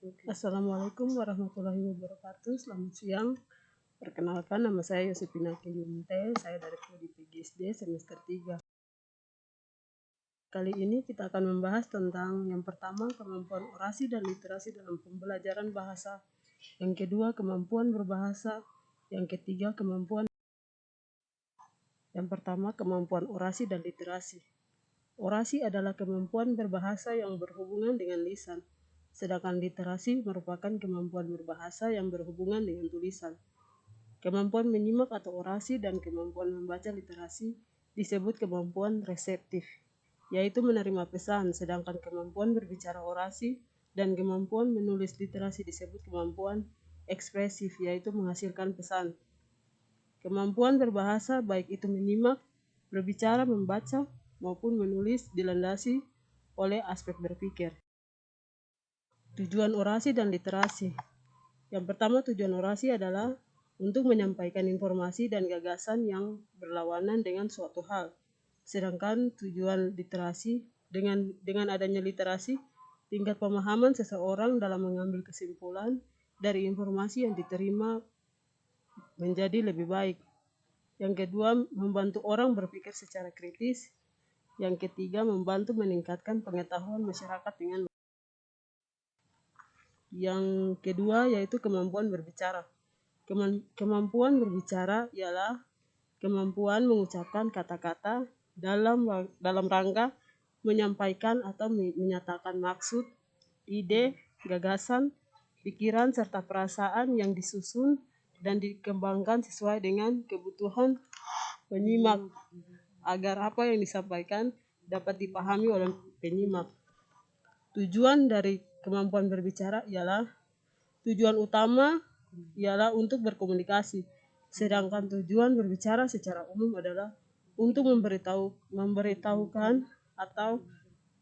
Assalamualaikum warahmatullahi wabarakatuh. Selamat siang. Perkenalkan, nama saya Yosepina Kiyumte. Saya dari Prodi PGSD semester 3. Kali ini kita akan membahas tentang yang pertama, kemampuan orasi dan literasi dalam pembelajaran bahasa. Yang kedua, kemampuan berbahasa. Yang ketiga, Yang pertama, kemampuan orasi dan literasi. Orasi adalah kemampuan berbahasa yang berhubungan dengan lisan, sedangkan literasi merupakan kemampuan berbahasa yang berhubungan dengan tulisan. Kemampuan menyimak atau orasi dan kemampuan membaca literasi disebut kemampuan reseptif, yaitu menerima pesan, sedangkan kemampuan berbicara orasi dan kemampuan menulis literasi disebut kemampuan ekspresif, yaitu menghasilkan pesan. Kemampuan berbahasa baik itu menyimak, berbicara, membaca, maupun menulis dilandasi oleh aspek berpikir. Tujuan orasi dan literasi. Yang pertama, tujuan orasi adalah untuk menyampaikan informasi dan gagasan yang berlawanan dengan suatu hal. Sedangkan tujuan literasi, dengan adanya literasi, tingkat pemahaman seseorang dalam mengambil kesimpulan dari informasi yang diterima menjadi lebih baik. Yang kedua, membantu orang berpikir secara kritis. Yang ketiga, membantu meningkatkan pengetahuan masyarakat dengan. Yang kedua yaitu kemampuan berbicara. Kemampuan berbicara ialah kemampuan mengucapkan kata-kata dalam rangka menyampaikan atau menyatakan maksud, ide, gagasan, pikiran, serta perasaan yang disusun dan dikembangkan sesuai dengan kebutuhan penyimak agar apa yang disampaikan dapat dipahami oleh penyimak. Tujuan dari kemampuan berbicara ialah tujuan utama ialah untuk berkomunikasi, sedangkan tujuan berbicara secara umum adalah untuk memberitahukan atau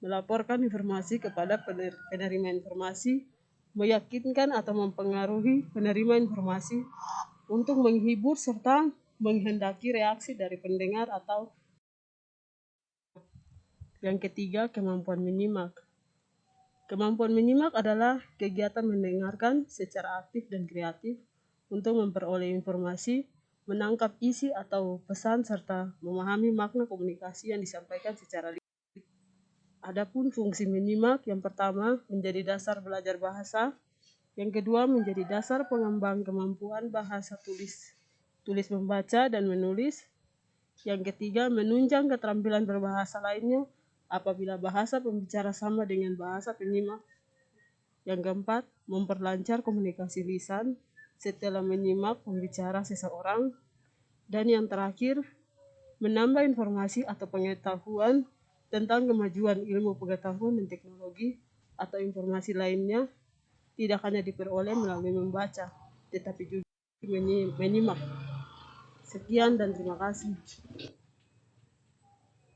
melaporkan informasi kepada penerima informasi, meyakinkan atau mempengaruhi penerima informasi untuk menghibur serta menghendaki reaksi dari pendengar atau. Yang ketiga, kemampuan menyimak. Kemampuan menyimak adalah kegiatan mendengarkan secara aktif dan kreatif untuk memperoleh informasi, menangkap isi atau pesan, serta memahami makna komunikasi yang disampaikan secara lisan. Adapun fungsi menyimak, yang pertama menjadi dasar belajar bahasa, yang kedua menjadi dasar pengembang kemampuan bahasa tulis membaca dan menulis, yang ketiga menunjang keterampilan berbahasa lainnya apabila bahasa pembicara sama dengan bahasa penyimak. Yang keempat, memperlancar komunikasi lisan setelah menyimak pembicara seseorang. Dan yang terakhir, menambah informasi atau pengetahuan tentang kemajuan ilmu pengetahuan dan teknologi atau informasi lainnya tidak hanya diperoleh melalui membaca, tetapi juga menyimak. Sekian dan terima kasih.